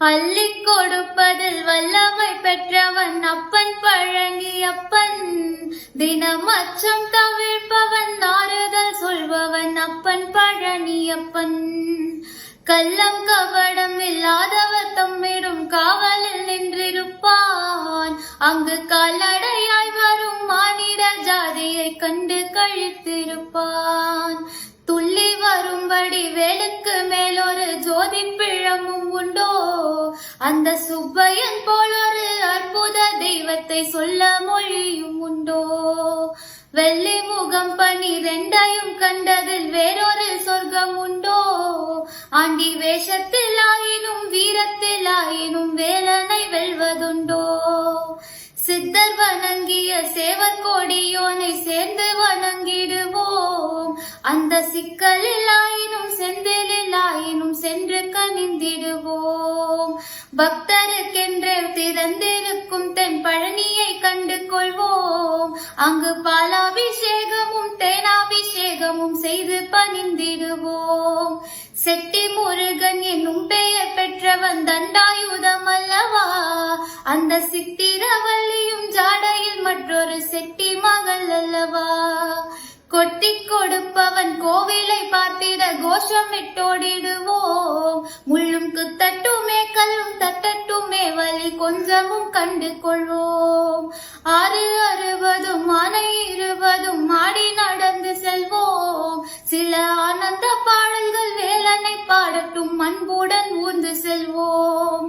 அள்ளி கொடுப்பதில் வல்லமை பெற்றவன் அப்பன் பழனியப்பன். தினம் அச்சம் தவிர்ப்பவன், ஆறுதல் சொல்பவன் அப்பன் பழனியப்பன். கள்ளம் கபடம் இல்லாதவர் தம்மிடும் காவலில் நின்றிருப்பான். அங்கு கால்நடையாய் வரும் மானிட ஜாதியை கண்டு கழித்திருப்பான். துள்ளி வரும்படி வேலுக்கு மேலொரு ஜோதி பிழமும் உண்டோ? அந்த சுப்பையன் போலொரு அற்புத தெய்வத்தை சொல்ல மொழியும் உண்டோ? வெள்ளி முகம் 12 கண்டதில் வேறொரு சொர்க்கம் உண்டோ? ஆண்டி வேஷத்தில் ஆயினும் வீரத்தில் ஆயினும் வேலனை வெல்வதுண்டோ? சித்தர் வணங்கிய சேவர் கோடியோனை சேர்ந்து வணங்கிடுவோம். அந்த சிக்கலில் ஆயினும் செந்திலில் ஆயினும் சென்று கனிந்திடுவோம். பக்தருக்கென்று திறந்திருக்கும் தென் பழனியை கண்டு கொள்வோம். அங்கு பாலாபிஷேகமும் தேனாபிஷேகமும் செய்து பணிந்திடுவோம். செட்டி முருகன் என்னும் பெயர் பெற்றவன் தண்டாயுதம் அல்லவா? அந்த சித்திரவல்லியும் ஜாடையில் மற்றொரு செட்டி மகள் அல்லவா? கொட்டி கொடுப்பவன் கோவிலை பார்த்திட கோஷமிட்டோடிடுவோம். முள்ளும் குத்தட்டுமே கல்லும் தட்டட்டுமே வலி கொஞ்சமும் கண்டு கொள்வோம். 660 ஆனை 20 ஆடி நடந்து செல்வோம். சில ஆனந்த பாடல்கள் வேலனை பாடட்டும், அன்புடன் ஊர்ந்து செல்வோம்.